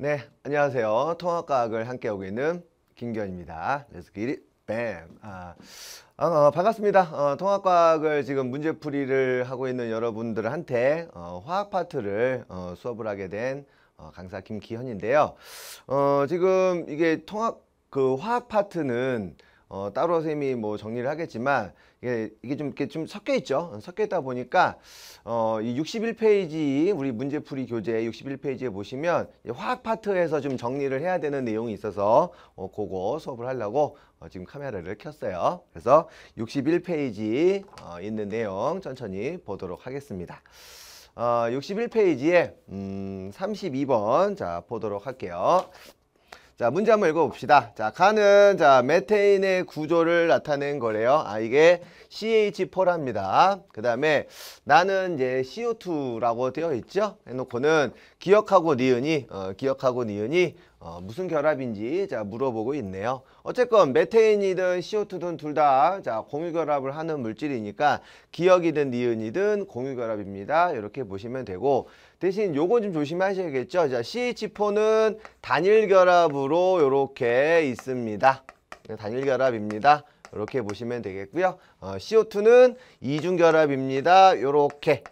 네, 안녕하세요. 통합과학을 함께하고 있는 김기현입니다. Let's get it, bam. 반갑습니다. 통합과학을 지금 문제풀이를 하고 있는 여러분들한테 화학 파트를 수업을 하게 된 강사 김기현인데요. 지금 이게 화학 파트는 따로 선생님이 뭐 정리를 하겠지만 이게 좀 이렇게 좀 섞여 있죠. 섞여 있다 보니까 이 61페이지 우리 문제풀이 교재 61페이지에 보시면 화학 파트에서 좀 정리를 해야 되는 내용이 있어서 그거 수업을 하려고 지금 카메라를 켰어요. 그래서 61페이지 있는 내용 천천히 보도록 하겠습니다. 61페이지에 32번 자 보도록 할게요. 자, 문제 한번 읽어봅시다. 자, 가는, 메테인의 구조를 나타낸 거래요. 이게 CH4랍니다. 그 다음에 나는 이제 CO2라고 되어 있죠? 해놓고는 기억하고 니은이 무슨 결합인지 물어보고 있네요. 어쨌건 메테인이든 CO2든 둘 다 공유결합을 하는 물질이니까 기억이든 니은이든 공유결합입니다. 이렇게 보시면 되고, 대신 요거 좀 조심하셔야겠죠. CH4는 단일결합으로 이렇게 있습니다. 단일결합입니다. 이렇게 보시면 되겠고요. CO2는 이중결합입니다. 이렇게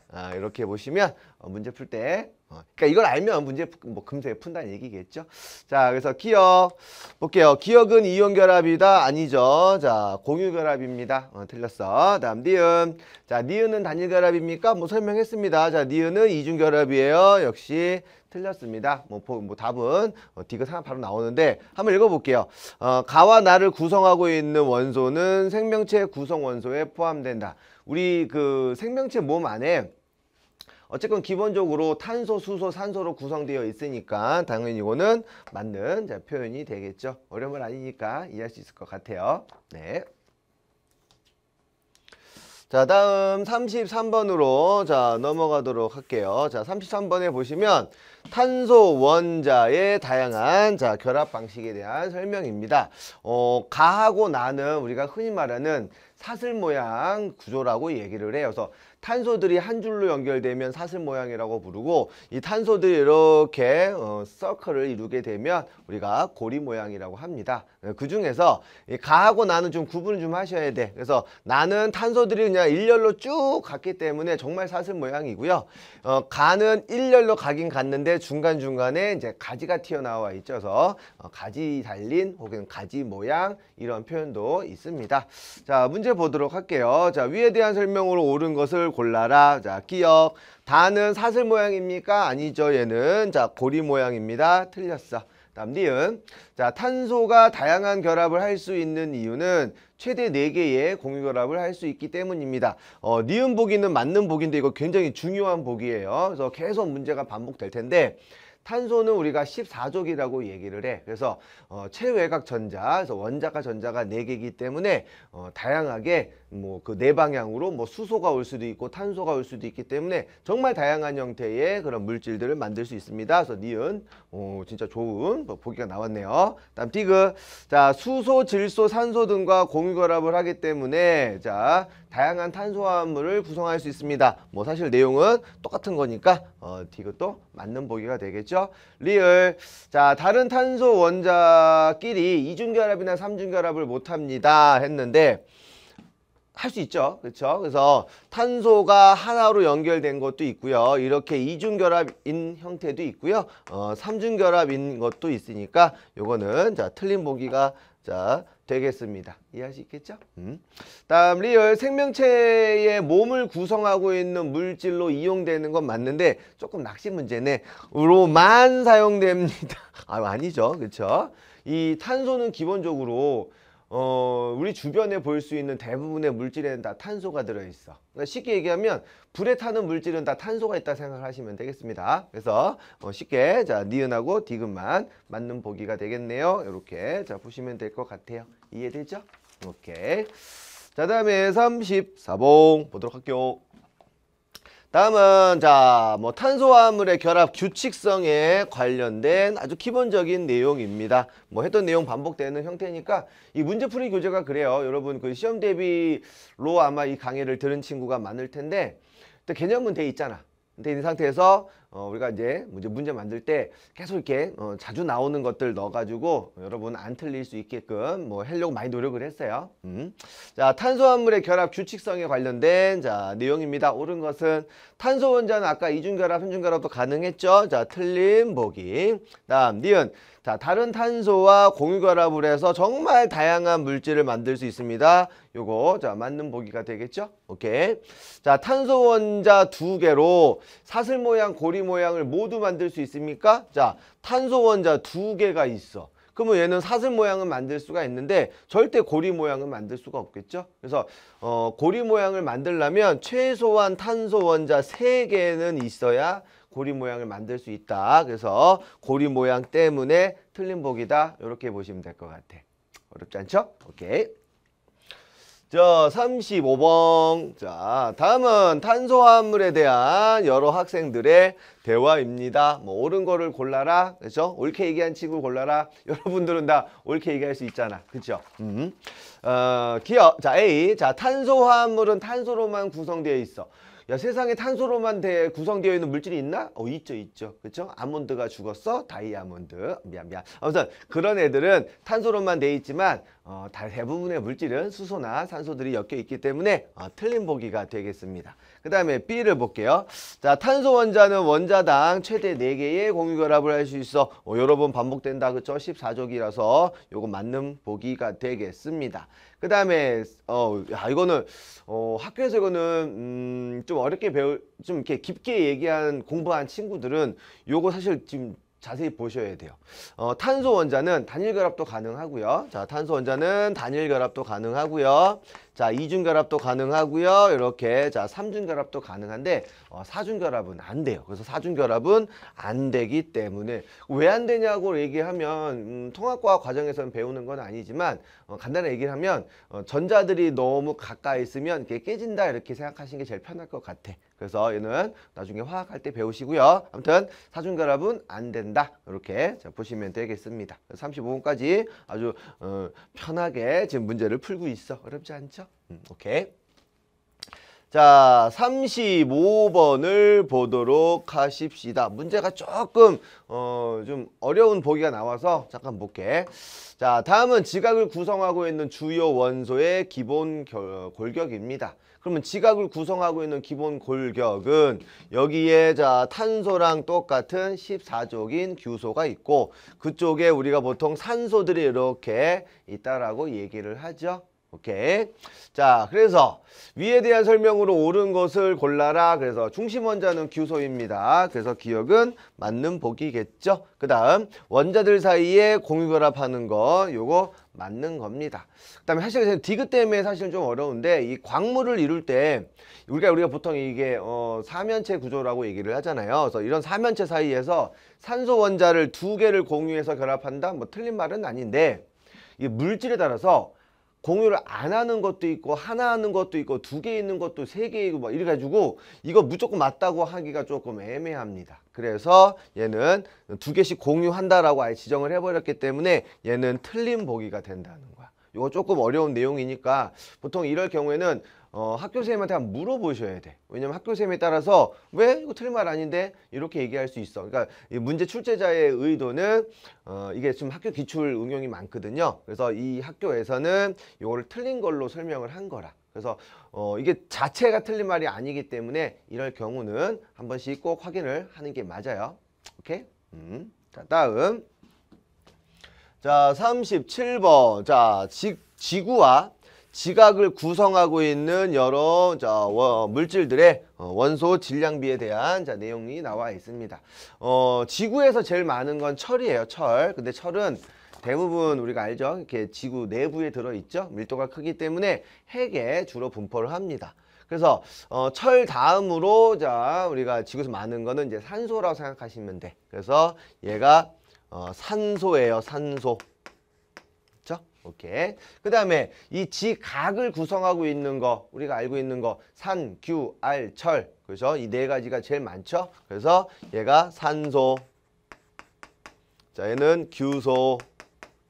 보시면 문제 풀 때 그러니까 이걸 알면 문제 뭐 금세 푼다는 얘기겠죠. 자, 그래서 기억 볼게요. 기억은 이온결합이다. 아니죠. 자, 공유결합입니다. 틀렸어. 다음 니은. 자, 니은은 단일결합입니까? 뭐 설명했습니다. 자, 니은은 이중결합이에요. 역시 틀렸습니다. 뭐 답은 디귿 바로 나오는데 한번 읽어볼게요. 가와 나를 구성하고 있는 원소는 생명체 구성 원소에 포함된다. 우리 그 생명체 몸 안에 어쨌건 기본적으로 탄소, 수소, 산소로 구성되어 있으니까 당연히 이거는 맞는 표현이 되겠죠. 어려운 건 아니니까 이해할 수 있을 것 같아요. 네. 자, 다음 33번으로 넘어가도록 할게요. 자, 33번에 보시면 탄소 원자의 다양한 결합 방식에 대한 설명입니다. 가하고 나는 우리가 흔히 말하는 사슬 모양 구조라고 얘기를 해요. 그래서 탄소들이 한 줄로 연결되면 사슬 모양이라고 부르고, 이 탄소들이 이렇게 서클을 이루게 되면 우리가 고리 모양이라고 합니다. 그 중에서 가하고 나는 좀 구분을 좀 하셔야 돼. 그래서 나는 탄소들이 그냥 일렬로 쭉 갔기 때문에 정말 사슬 모양이고요. 가는 일렬로 가긴 갔는데 중간중간에 이제 가지가 튀어나와 있어서 가지 달린 혹은 가지 모양 이런 표현도 있습니다. 자, 문제 보도록 할게요. 자, 위에 대한 설명으로 옳은 것을 골라라. 자, 기억. 다는 사슬 모양입니까? 아니죠. 얘는 고리 모양입니다. 틀렸어. 다음 니은. 자, 탄소가 다양한 결합을 할 수 있는 이유는 최대 4개의 공유결합을 할 수 있기 때문입니다. 니은 보기는 맞는 보기인데 이거 굉장히 중요한 보기예요. 그래서 계속 문제가 반복될 텐데, 탄소는 우리가 14족이라고 얘기를 해. 그래서 최외곽 전자, 그래서 원자가 전자가 4개이기 때문에 다양하게 뭐 그 네 방향으로 뭐 수소가 올 수도 있고 탄소가 올 수도 있기 때문에 정말 다양한 형태의 그런 물질들을 만들 수 있습니다. 그래서 니은 진짜 좋은 보기가 나왔네요. 다음 디귿. 자, 수소, 질소, 산소 등과 공유결합을 하기 때문에 다양한 탄소화합물을 구성할 수 있습니다. 뭐 사실 내용은 똑같은 거니까 디귿도 맞는 보기가 되겠죠. 리을. 자, 다른 탄소 원자끼리 이중결합이나 삼중결합을 못합니다 했는데 할 수 있죠. 그렇죠? 그래서 탄소가 하나로 연결된 것도 있고요. 이렇게 이중결합인 형태도 있고요. 삼중결합인 것도 있으니까 요거는 틀린 보기가 되겠습니다. 이해할 수 있겠죠? 다음 리얼. 생명체의 몸을 구성하고 있는 물질로 이용되는 건 맞는데 조금 낚시 문제네. 로만 사용됩니다. 아니죠. 그렇죠? 이 탄소는 기본적으로 우리 주변에 볼 수 있는 대부분의 물질에는 다 탄소가 들어있어. 그러니까 쉽게 얘기하면 불에 타는 물질은 다 탄소가 있다 생각하시면 되겠습니다. 그래서 쉽게 니은하고 디귿만 맞는 보기가 되겠네요. 이렇게 보시면 될 것 같아요. 이해되죠? 오케이. 자, 다음에 34번 보도록 할게요. 다음은 뭐 탄소화합물의 결합 규칙성에 관련된 아주 기본적인 내용입니다. 뭐 했던 내용 반복되는 형태니까 이 문제풀이 교재가 그래요. 여러분 그 시험 대비로 아마 이 강의를 들은 친구가 많을 텐데 또 개념은 돼 있잖아. 돼 있는 상태에서 우리가 이제 문제 만들 때 계속 이렇게 자주 나오는 것들 넣어가지고 여러분 안 틀릴 수 있게끔 뭐 하려고 많이 노력을 했어요. 자, 탄소화물의 결합 규칙성에 관련된 자 내용입니다. 옳은 것은 탄소 원자는 아까 이중결합, 삼중결합도 가능했죠. 자, 틀린 보기. 다음 니은. 자, 다른 탄소와 공유결합을 해서 정말 다양한 물질을 만들 수 있습니다. 요거 자 맞는 보기가 되겠죠? 오케이. 자, 탄소 원자 2개로 사슬 모양, 고리 모양을 모두 만들 수 있습니까? 자, 탄소 원자 2개가 있어. 그러면 얘는 사슬 모양은 만들 수가 있는데 절대 고리 모양은 만들 수가 없겠죠? 그래서 고리 모양을 만들려면 최소한 탄소 원자 3개는 있어야 고리 모양을 만들 수 있다. 그래서 고리 모양 때문에 틀린 보기다. 이렇게 보시면 될 것 같아. 어렵지 않죠? 오케이. 자, 35번. 자, 다음은 탄소화물에 대한 여러 학생들의 대화입니다. 뭐 옳은 거를 골라라. 그렇죠? 옳게 얘기한 친구 골라라. 여러분들은 다 옳게 얘기할 수 있잖아. 그렇죠? 자, A. 자, 탄소화물은 탄소로만 구성되어 있어. 야, 세상에 탄소로만 구성되어 있는 물질이 있나? 있죠. 그렇죠? 아몬드가 죽었어? 다이아몬드. 미안. 아무튼 그런 애들은 탄소로만 돼 있지만 대부분의 물질은 수소나 산소들이 엮여 있기 때문에 틀린 보기가 되겠습니다. 그 다음에 B를 볼게요. 자, 탄소 원자는 원자당 최대 4개의 공유결합을 할 수 있어. 여러 번 반복된다. 그렇죠? 14족이라서 요거 맞는 보기가 되겠습니다. 그 다음에 이거는 학교에서 이거는 좀 어렵게 좀 이렇게 깊게 얘기한 공부한 친구들은 요거 사실 지금 자세히 보셔야 돼요. 탄소 원자는 단일 결합도 가능하고요. 자, 탄소 원자는 단일 결합도 가능하고요. 자, 이중 결합도 가능하고요. 이렇게 자, 삼중 결합도 가능한데 사중 결합은 안 돼요. 그래서 사중 결합은 안 되기 때문에 왜 안 되냐고 얘기하면 통합과학 과정에서는 배우는 건 아니지만 간단히 얘기를 하면 전자들이 너무 가까이 있으면 이게 깨진다 이렇게 생각하시는 게 제일 편할 것 같아. 그래서 얘는 나중에 화학할 때 배우시고요. 아무튼 사중 결합은 안 된다. 이렇게 자, 보시면 되겠습니다. 35분까지 아주 편하게 지금 문제를 풀고 있어. 어렵지 않죠? 오케이. 자, 35번을 보도록 하십시다. 문제가 조금 좀 어려운 보기가 나와서 잠깐 볼게. 자, 다음은 지각을 구성하고 있는 주요 원소의 기본 골격입니다. 그러면 지각을 구성하고 있는 기본 골격은 여기에 자 탄소랑 똑같은 14족인 규소가 있고 그쪽에 우리가 보통 산소들이 이렇게 있다라고 얘기를 하죠. 오케이. 자, 그래서 위에 대한 설명으로 옳은 것을 골라라. 그래서 중심 원자는 규소입니다. 그래서 기억은 맞는 보기겠죠. 그 다음 원자들 사이에 공유결합하는 거 요거 맞는 겁니다. 그 다음에 사실 디귿 때문에 사실 좀 어려운데 이 광물을 이룰 때 우리가 보통 이게 사면체 구조라고 얘기를 하잖아요. 그래서 이런 사면체 사이에서 산소 원자를 2개를 공유해서 결합한다? 뭐 틀린 말은 아닌데 이 물질에 따라서 공유를 안 하는 것도 있고 하나 하는 것도 있고 2개 있는 것도 3개 있고 뭐 이래가지고 이거 무조건 맞다고 하기가 조금 애매합니다. 그래서 얘는 2개씩 공유한다라고 아예 지정을 해버렸기 때문에 얘는 틀린 보기가 된다는 거야. 이거 조금 어려운 내용이니까 보통 이럴 경우에는 학교 선생님한테 한번 물어보셔야 돼. 왜냐면 학교 선생님에 따라서 왜 이거 틀린 말 아닌데 이렇게 얘기할 수 있어. 그러니까 이 문제 출제자의 의도는 이게 지금 학교 기출 응용이 많거든요. 그래서 이 학교에서는 이거를 틀린 걸로 설명을 한 거라. 그래서 이게 자체가 틀린 말이 아니기 때문에 이럴 경우는 한 번씩 꼭 확인을 하는 게 맞아요. 오케이? 자, 다음. 자, 37번. 자, 지구와 지각을 구성하고 있는 여러 물질들의 원소 질량비에 대한 내용이 나와 있습니다. 지구에서 제일 많은 건 철이에요. 철. 근데 철은 대부분 우리가 알죠. 이렇게 지구 내부에 들어있죠. 밀도가 크기 때문에 핵에 주로 분포를 합니다. 그래서 철 다음으로 우리가 지구에서 많은 거는 이제 산소라고 생각하시면 돼. 그래서 얘가 산소예요. 산소. 오케이. 그 다음에 이 지각을 구성하고 있는 거 우리가 알고 있는 거 산, 규, 알, 철. 그죠? 이 4가지가 제일 많죠. 그래서 얘가 산소. 자, 얘는 규소.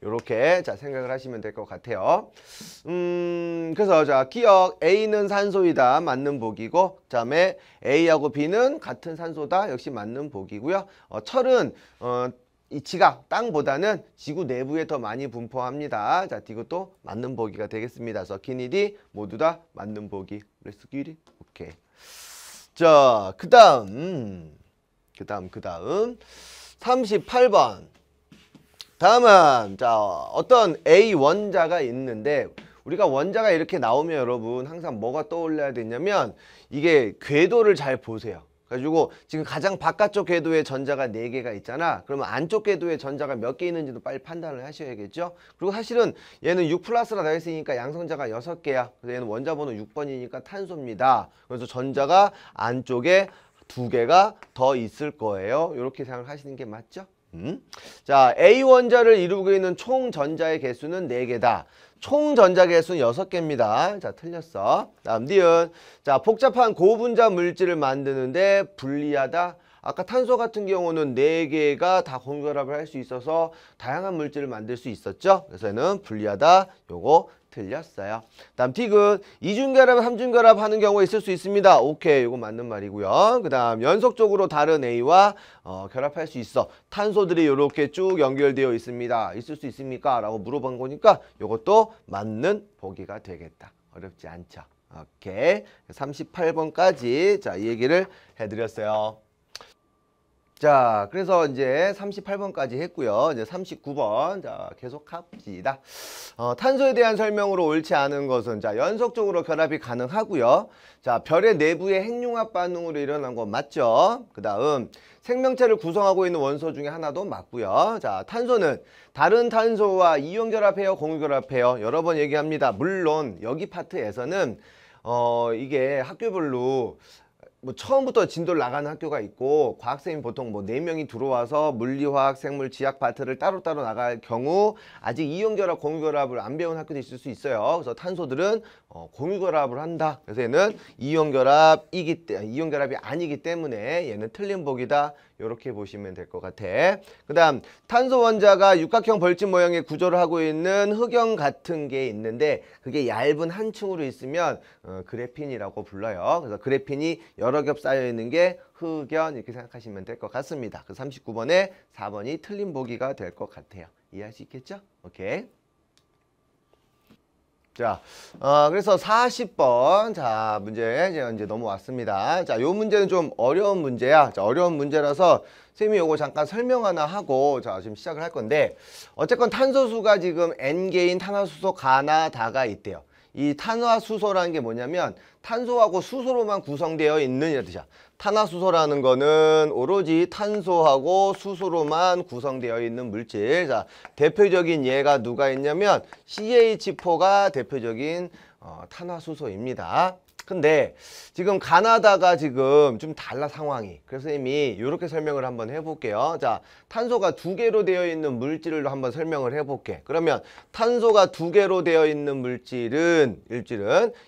요렇게 자 생각을 하시면 될 것 같아요. 그래서 자 기억 A는 산소이다. 맞는 보기고, 그다음에 A하고 B는 같은 산소다. 역시 맞는 보기고요. 철은 이 지각, 땅보다는 지구 내부에 더 많이 분포합니다. 자, 이것도 맞는 보기가 되겠습니다. 그래서 기니디 모두 다 맞는 보기. Let's get it. 오케이. 자, 그 다음 38번. 다음은 자 어떤 A 원자가 있는데, 우리가 원자가 이렇게 나오면 여러분 항상 뭐가 떠올려야 되냐면 이게 궤도를 잘 보세요. 그래가지고 지금 가장 바깥쪽 궤도에 전자가 4개가 있잖아. 그러면 안쪽 궤도에 전자가 몇 개 있는지도 빨리 판단을 하셔야겠죠. 그리고 사실은 얘는 6 플러스라 되어 있으니까 양성자가 6개야. 그래서 얘는 원자 번호 6번이니까 탄소입니다. 그래서 전자가 안쪽에 2개가 더 있을 거예요. 이렇게 생각하시는 게 맞죠? 자, A 원자를 이루고 있는 총 전자의 개수는 4개다. 총 전자 개수는 6개입니다. 자, 틀렸어. 다음 니은. 자, 복잡한 고분자 물질을 만드는데 불리하다. 아까 탄소 같은 경우는 4개가 다 공결합을 할 수 있어서 다양한 물질을 만들 수 있었죠. 그래서 얘는 불리하다. 요거 틀렸어요. 다음 디귿. 이중결합, 삼중결합 하는 경우가 있을 수 있습니다. 오케이, 이거 맞는 말이고요. 그 다음 연속적으로 다른 A와 결합할 수 있어. 탄소들이 이렇게 쭉 연결되어 있습니다. 있을 수 있습니까? 라고 물어본 거니까 이것도 맞는 보기가 되겠다. 어렵지 않죠. 오케이. 38번까지 자, 이 얘기를 해드렸어요. 자, 그래서 이제 38번까지 했고요. 이제 39번. 자, 계속 합시다. 탄소에 대한 설명으로 옳지 않은 것은, 자, 연속적으로 결합이 가능하고요. 자, 별의 내부의 핵융합 반응으로 일어난 건 맞죠? 그 다음, 생명체를 구성하고 있는 원소 중에 하나도 맞고요. 자, 탄소는 다른 탄소와 이온 결합해요, 공유 결합해요? 여러 번 얘기합니다. 물론 여기 파트에서는 이게 학교별로 뭐 처음부터 진도를 나가는 학교가 있고, 과학생이 보통 뭐 4명이 들어와서 물리화학, 생물, 지학 파트를 따로따로 나갈 경우 아직 이온결합, 공유결합을 안 배운 학교도 있을 수 있어요. 그래서 탄소들은 공유결합을 한다. 그래서 얘는 이온결합이 아니기 때문에 얘는 틀린 보기다. 이렇게 보시면 될 것 같아. 그 다음 탄소 원자가 육각형 벌집 모양의 구조를 하고 있는 흑연 같은 게 있는데, 그게 얇은 한 층으로 있으면 그래핀이라고 불러요. 그래서 그래핀이 여러 겹 쌓여 있는 게 흑연, 이렇게 생각하시면 될 것 같습니다. 그 39번에 4번이 틀린 보기가 될 것 같아요. 이해할 수 있겠죠? 오케이. 자, 그래서 40번. 자, 문제 이제 넘어왔습니다. 자, 요 문제는 좀 어려운 문제야. 자, 어려운 문제라서 쌤이 요거 잠깐 설명 하나 하고, 자, 지금 시작을 할 건데, 어쨌건 탄소수가 지금 N개인 탄화수소 가나다가 있대요. 이 탄화수소라는 게 뭐냐면 탄소하고 수소로만 구성되어 있는 이런 뜻이야. 탄화수소라는 거는 오로지 탄소하고 수소로만 구성되어 있는 물질. 자, 대표적인 예가 누가 있냐면 CH4가 대표적인 탄화수소입니다. 근데 지금 가나다가 지금 좀 달라 상황이. 그래서 이미 이렇게 설명을 한번 해볼게요. 자, 탄소가 2개로 되어 있는 물질을 한번 설명을 해볼게. 그러면 탄소가 2개로 되어 있는 물질은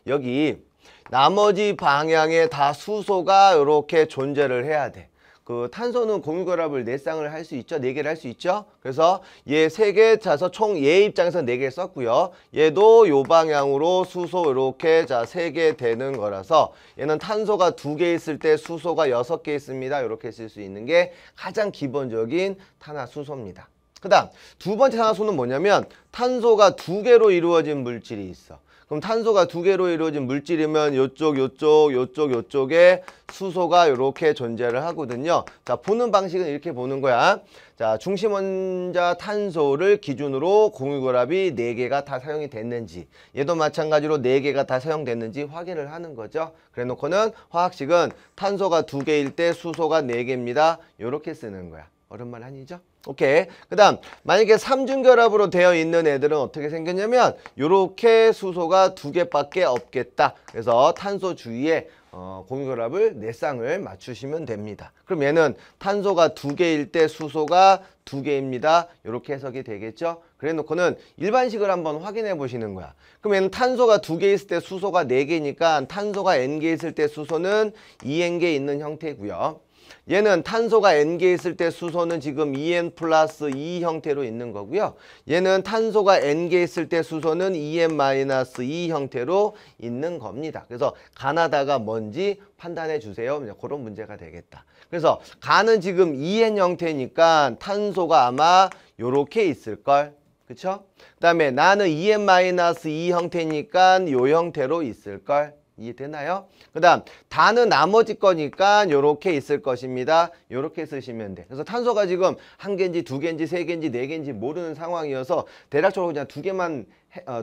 여기 나머지 방향에 다 수소가 이렇게 존재를 해야 돼. 그 탄소는 공유결합을 4쌍을 할 수 있죠. 4개를 할 수 있죠. 그래서 얘 3개 짜서 총 얘 입장에서 4개 썼고요. 얘도 요 방향으로 수소 이렇게 자 3개 되는 거라서 얘는 탄소가 2개 있을 때 수소가 6개 있습니다. 이렇게 쓸 수 있는 게 가장 기본적인 탄화수소입니다. 그 다음 두 번째 탄화수소는 뭐냐면 탄소가 2개로 이루어진 물질이 있어. 그럼 탄소가 2개로 이루어진 물질이면 요쪽에 수소가 이렇게 존재를 하거든요. 자, 보는 방식은 이렇게 보는 거야. 자, 중심 원자 탄소를 기준으로 공유결합이 4개가 다 사용이 됐는지, 얘도 마찬가지로 4개가 다 사용됐는지 확인을 하는 거죠. 그래 놓고는 화학식은 탄소가 2개일 때 수소가 4개입니다. 이렇게 쓰는 거야. 어려운 말 아니죠? 오케이. 그 다음 만약에 3중결합으로 되어 있는 애들은 어떻게 생겼냐면 요렇게 수소가 2개밖에 없겠다. 그래서 탄소 주위에 공유결합을 4쌍을 맞추시면 됩니다. 그럼 얘는 탄소가 2개일 때 수소가 2개입니다. 이렇게 해석이 되겠죠. 그래 놓고는 일반식을 한번 확인해 보시는 거야. 그럼 얘는 탄소가 2개 있을 때 수소가 4개니까 탄소가 N개 있을 때 수소는 2N개 있는 형태고요. 얘는 탄소가 N개 있을 때 수소는 지금 2N 플러스 2 형태로 있는 거고요. 얘는 탄소가 N개 있을 때 수소는 2N 마이너스 2 형태로 있는 겁니다. 그래서 가나다가 뭔지 판단해 주세요. 그런 문제가 되겠다. 그래서 가는 지금 2N 형태니까 탄소가 아마 요렇게 있을걸. 그쵸? 그 다음에 나는 2N 마이너스 2 형태니까 요 형태로 있을걸. 이해되나요? 그 다음 다는 나머지 거니까 요렇게 있을 것입니다. 요렇게 쓰시면 돼. 그래서 탄소가 지금 한 개인지 두 개인지 세 개인지 네 개인지 모르는 상황이어서 대략적으로 그냥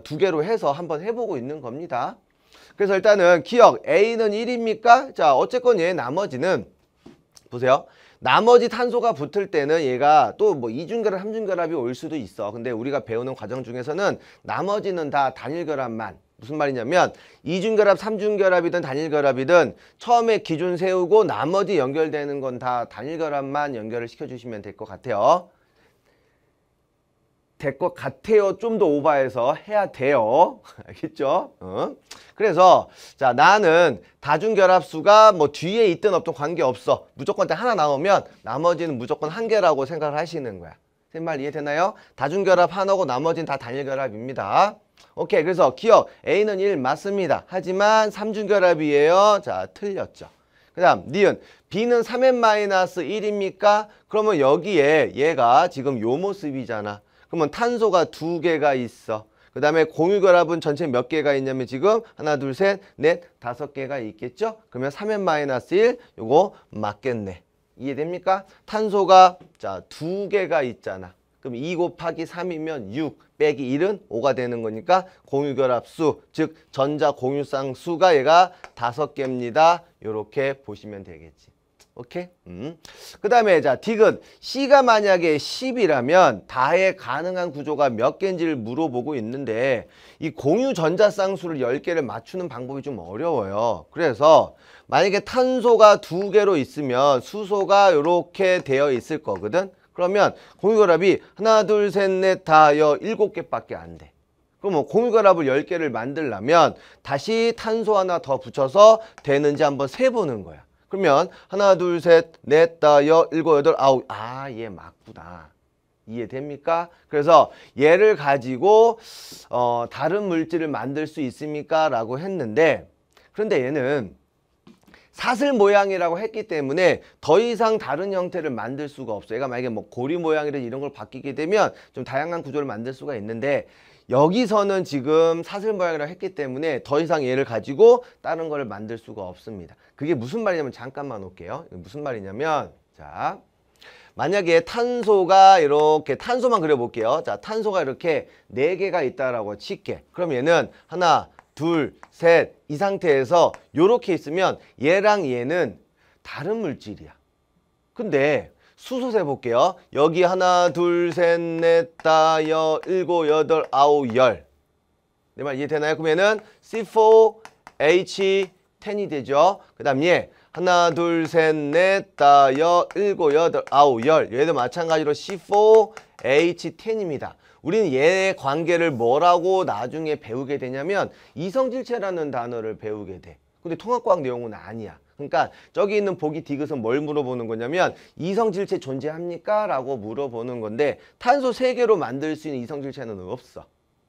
두 개로 해서 한번 해보고 있는 겁니다. 그래서 일단은 기억 A는 1입니까? 자 어쨌건 얘 나머지는 보세요. 나머지 탄소가 붙을 때는 얘가 또 뭐 이중결합, 삼중결합이 올 수도 있어. 근데 우리가 배우는 과정 중에서는 나머지는 다 단일결합만. 무슨 말이냐면 이중결합, 삼중결합이든 단일결합이든 처음에 기준 세우고 나머지 연결되는 건 다 단일결합만 연결을 시켜주시면 될 것 같아요. 될 것 같아요. 좀 더 오버해서 해야 돼요. 알겠죠? 그래서 자 나는 다중결합수가 뭐 뒤에 있든 없든 관계없어. 무조건 하나 나오면 나머지는 무조건 한 개라고 생각을 하시는 거야. 제 말 이해되나요? 다중결합 하나고 나머지는 다 단일결합입니다. 오케이. 그래서 기억 A는 1 맞습니다. 하지만 삼중결합이에요. 자 틀렸죠. 그 다음 니은 B는 3n-1입니까? 그러면 여기에 얘가 지금 요 모습이잖아. 그러면 탄소가 2개가 있어. 그 다음에 공유결합은 전체 몇 개가 있냐면 지금 하나 둘 셋 넷 5개가 있겠죠? 그러면 3n-1 요거 맞겠네. 이해됩니까? 탄소가 자 2개가 있잖아. 그럼 2 곱하기 3이면 6 빼기 1은 5가 되는 거니까 공유결합수 즉 전자 공유쌍수가 얘가 5개입니다. 요렇게 보시면 되겠지. 오케이? 그 다음에 자 디귿 C가 만약에 10이라면 다해 가능한 구조가 몇 개인지를 물어보고 있는데 이 공유 전자쌍수를 10개를 맞추는 방법이 좀 어려워요. 그래서 만약에 탄소가 2개로 있으면 수소가 이렇게 되어 있을 거거든. 그러면 공유결합이 하나 둘 셋 넷 다여 7개밖에 안 돼. 그럼 공유결합을 10개를 만들려면 다시 탄소 하나 더 붙여서 되는지 한번 세보는 거야. 그러면 하나 둘 셋 넷 다여 7 8 9 아 얘 맞구나. 이해됩니까? 그래서 얘를 가지고 다른 물질을 만들 수 있습니까? 라고 했는데 그런데 얘는 사슬 모양이라고 했기 때문에 더 이상 다른 형태를 만들 수가 없어. 얘가 만약에 뭐 고리 모양이라 이런 걸 바뀌게 되면 좀 다양한 구조를 만들 수가 있는데 여기서는 지금 사슬 모양이라고 했기 때문에 더 이상 얘를 가지고 다른 거를 만들 수가 없습니다. 그게 무슨 말이냐면 잠깐만 올게요. 무슨 말이냐면 자 만약에 탄소가 이렇게 탄소만 그려볼게요. 자 탄소가 이렇게 4개가 있다라고 칠게. 그럼 얘는 하나 둘, 셋 이 상태에서 요렇게 있으면 얘랑 얘는 다른 물질이야. 근데 수소 세볼게요. 여기 하나, 둘, 셋, 넷, 다, 여, 7, 8, 9, 10. 내 말 이해되나요? 그러면은 C4H10이 되죠. 그 다음 얘 하나, 둘, 셋, 넷, 다, 여, 7, 8, 9, 10. 얘도 마찬가지로 C4H10입니다. 우리는 얘의 관계를 뭐라고 나중에 배우게 되냐면 이성질체라는 단어를 배우게 돼. 근데 통합과학 내용은 아니야. 그러니까 저기 있는 보기 디귿은 뭘 물어보는 거냐면 이성질체 존재합니까? 라고 물어보는 건데 탄소 3개로 만들 수 있는 이성질체는 없어.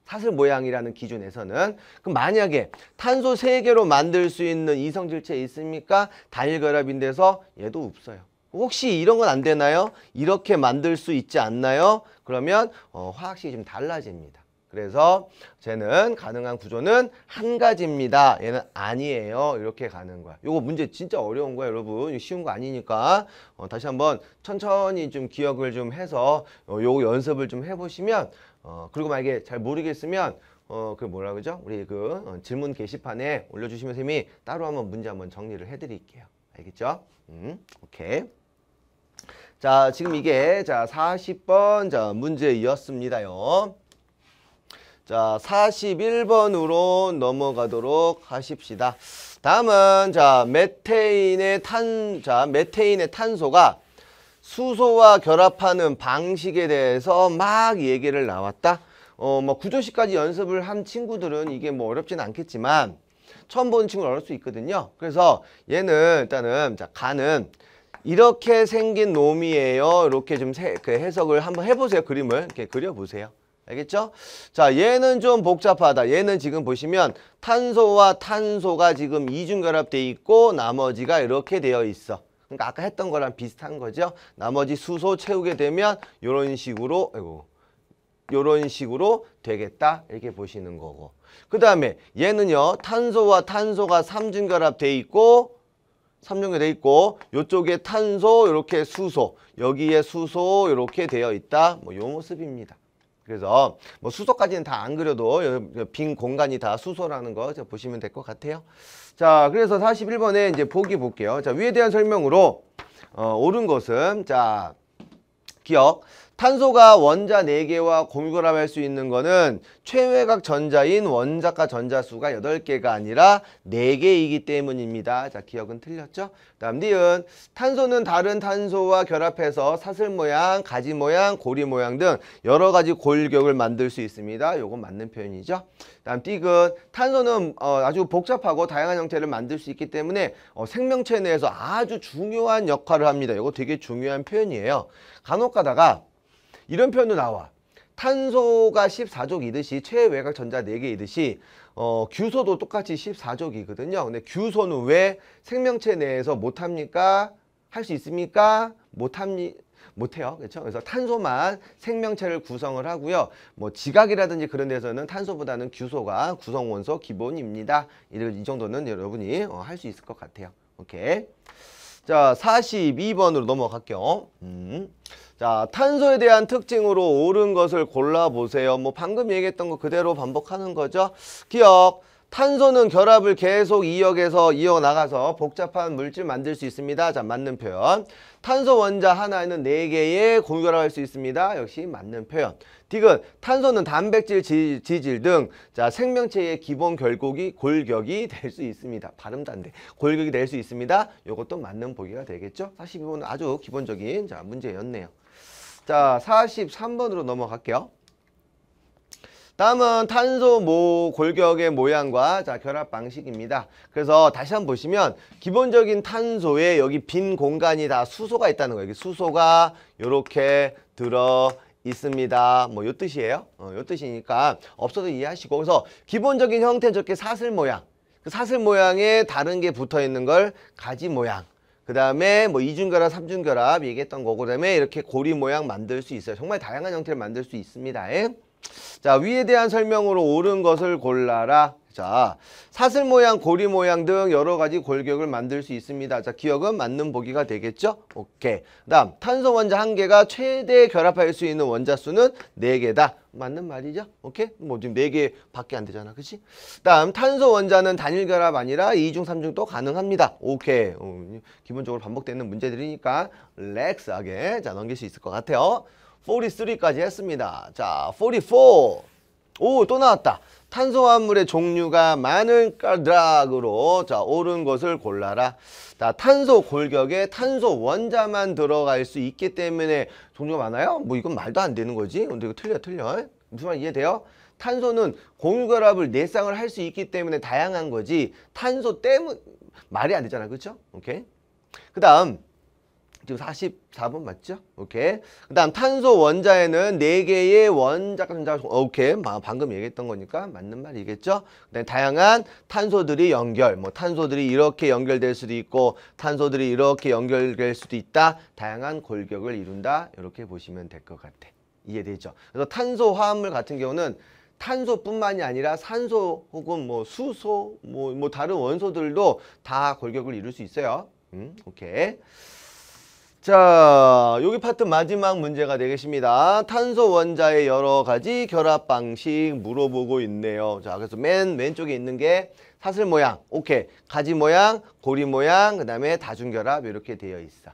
사슬 모양이라는 기준에서는. 그럼 만약에 탄소 3개로 만들 수 있는 이성질체 있습니까? 단일결합인데서 얘도 없어요. 혹시 이런 건 안 되나요? 이렇게 만들 수 있지 않나요? 그러면 화학식이 좀 달라집니다. 그래서 쟤는 가능한 구조는 한 가지입니다. 얘는 아니에요. 이렇게 가는 거야. 요거 문제 진짜 어려운 거야, 여러분. 쉬운 거 아니니까 다시 한번 천천히 좀 기억을 좀 해서 요거 연습을 좀 해보시면 그리고 만약에 잘 모르겠으면 그 뭐라 그러죠? 우리 그 질문 게시판에 올려주시면 쌤이 따로 한번 문제 한번 정리를 해드릴게요. 알겠죠? 오케이. 자, 지금 이게 자 40번 자 문제였습니다요. 자 41번으로 넘어가도록 하십시다. 다음은 자 메테인의 탄소가 수소와 결합하는 방식에 대해서 막 얘기를 나왔다. 뭐 구조식까지 연습을 한 친구들은 이게 뭐 어렵진 않겠지만 처음 보는 친구는 어려울 수 있거든요. 그래서 얘는 일단은 자 가는 이렇게 생긴 놈이에요. 이렇게 좀 그 해석을 한번 해보세요. 그림을 이렇게 그려보세요. 알겠죠? 자, 얘는 좀 복잡하다. 얘는 지금 보시면 탄소와 탄소가 지금 이중결합돼 있고 나머지가 이렇게 되어 있어. 그러니까 아까 했던 거랑 비슷한 거죠. 나머지 수소 채우게 되면 이런 식으로, 아이고, 이런 식으로 되겠다. 이렇게 보시는 거고. 그 다음에 얘는요, 탄소와 탄소가 삼중결합돼 있고, 삼중결돼 있고, 요쪽에 탄소, 이렇게 수소, 여기에 수소, 이렇게 되어 있다. 뭐, 요 모습입니다. 그래서 뭐 수소까지는 다 안 그려도 빈 공간이 다 수소라는 거 보시면 될 것 같아요. 자, 그래서 41번에 이제 보기 볼게요. 자, 위에 대한 설명으로 옳은 것은 자, 기억. 탄소가 원자 4개와 공유결합할 수 있는 거는 최외곽 전자인 원자가 전자수가 8개가 아니라 4개이기 때문입니다. 자, 기억은 틀렸죠? 다음 니은. 탄소는 다른 탄소와 결합해서 사슬 모양, 가지 모양, 고리 모양 등 여러 가지 골격을 만들 수 있습니다. 요건 맞는 표현이죠. 다음 띠은. 탄소는 아주 복잡하고 다양한 형태를 만들 수 있기 때문에 생명체 내에서 아주 중요한 역할을 합니다. 이거 되게 중요한 표현이에요. 간혹 가다가 이런 표현도 나와. 탄소가 14족이듯이 최외곽 전자 4개이듯이 규소도 똑같이 14족이거든요. 근데 규소는 왜 생명체 내에서 못합니까? 할 수 있습니까? 못해요. 그렇죠? 그래서 탄소만 생명체를 구성을 하고요. 뭐 지각이라든지 그런 데서는 탄소보다는 규소가 구성원소 기본입니다. 이 정도는 여러분이 할 수 있을 것 같아요. 오케이. 자, 42번으로 넘어갈게요. 자, 탄소에 대한 특징으로 옳은 것을 골라보세요. 뭐 방금 얘기했던 거 그대로 반복하는 거죠. 기억. 탄소는 결합을 계속 이어나가서 복잡한 물질 만들 수 있습니다. 자, 맞는 표현. 탄소 원자 하나에는 4개의 공유결합할 수 있습니다. 역시 맞는 표현. 디귿. 탄소는 단백질, 지질 등 자, 생명체의 기본 골격이 될 수 있습니다. 발음도 안 돼. 골격이 될 수 있습니다. 이것도 맞는 보기가 되겠죠. 42번은 아주 기본적인 자, 문제였네요. 자, 43번으로 넘어갈게요. 다음은 탄소 골격의 모양과 자, 결합 방식입니다. 그래서 다시 한번 보시면 기본적인 탄소에 여기 빈 공간이 다 수소가 있다는 거예요. 여기 수소가 이렇게 들어 있습니다. 뭐 요 뜻이에요. 요 뜻이니까 없어도 이해하시고. 그래서 기본적인 형태는 저렇게 사슬 모양. 그 사슬 모양에 다른 게 붙어 있는 걸 가지 모양. 그 다음에 뭐 이중결합, 삼중결합 얘기했던 거고, 그 다음에 이렇게 고리 모양 만들 수 있어요. 정말 다양한 형태를 만들 수 있습니다. 자, 위에 대한 설명으로 옳은 것을 골라라. 자, 사슬 모양, 고리 모양 등 여러 가지 골격을 만들 수 있습니다. 자, 기억은 맞는 보기가 되겠죠? 오케이. 그 다음, 탄소 원자 1개가 최대 결합할 수 있는 원자 수는 4개다. 맞는 말이죠? 오케이? 뭐 지금 4개 밖에 안 되잖아. 그치? 그 다음, 탄소 원자는 단일 결합 아니라 2중, 3중도 가능합니다. 오케이. 기본적으로 반복되는 문제들이니까 렉스하게 자, 넘길 수 있을 것 같아요. 43까지 했습니다. 자, 44. 오, 또 나왔다. 탄소화물의 종류가 많은 까닭으로 자, 옳은 것을 골라라. 자, 탄소 골격에 탄소 원자만 들어갈 수 있기 때문에 종류가 많아요? 뭐 이건 말도 안 되는 거지. 근데 이거 틀려. 무슨 말 이해돼요? 탄소는 공유결합을 내쌍을 할 수 있기 때문에 다양한 거지. 탄소 때문 말이 안 되잖아. 그렇죠? 오케이. 그다음 지금 44번 맞죠? 오케이. 그 다음 탄소 원자에는 4개의 원자가 오케이. 방금 얘기했던 거니까 맞는 말이겠죠? 그다음에 다양한 탄소들이 뭐 탄소들이 이렇게 연결될 수도 있고 탄소들이 이렇게 연결될 수도 있다. 다양한 골격을 이룬다. 이렇게 보시면 될 것 같아. 이해되죠? 그래서 탄소 화합물 같은 경우는 탄소뿐만이 아니라 산소 혹은 뭐 수소 뭐 다른 원소들도 다 골격을 이룰 수 있어요. 오케이. 자, 여기 파트 마지막 문제가 되겠습니다. 탄소 원자의 여러 가지 결합 방식 물어보고 있네요. 자, 그래서 맨 왼쪽에 있는 게 사슬 모양, 오케이. 가지 모양, 고리 모양, 그 다음에 다중결합 이렇게 되어 있어.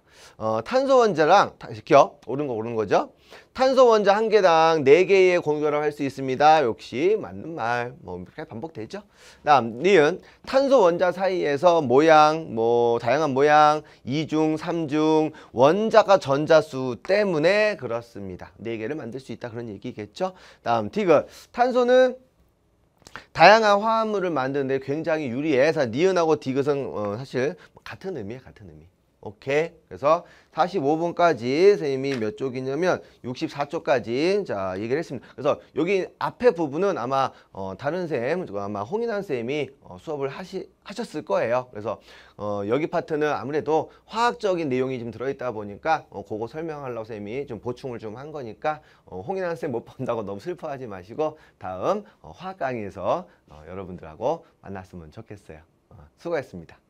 탄소 원자랑 기억, 옳은 거죠. 탄소 원자 1개당 4개의 공유결합 할 수 있습니다. 역시 맞는 말, 뭐 이렇게 반복되죠. 다음 니은 탄소 원자 사이에서 모양, 뭐 다양한 모양, 2중, 3중 원자가 전자수 때문에 그렇습니다. 4개를 만들 수 있다 그런 얘기겠죠. 다음 디귿 탄소는 다양한 화합물을 만드는데 굉장히 유리해. 니은하고 디귿은 사실 같은 의미예요. 같은 의미. 오케이. 그래서 45분까지 선생님이 몇 쪽이냐면 64쪽까지 자 얘기를 했습니다. 그래서 여기 앞에 부분은 아마 다른 쌤, 아마 홍인환 쌤이 수업을 하셨을 거예요. 그래서 여기 파트는 아무래도 화학적인 내용이 좀 들어있다 보니까 그거 설명하려고 쌤이 좀 보충을 좀 한 거니까 홍인환 쌤 못 본다고 너무 슬퍼하지 마시고 다음 화학 강의에서 여러분들하고 만났으면 좋겠어요. 수고했습니다.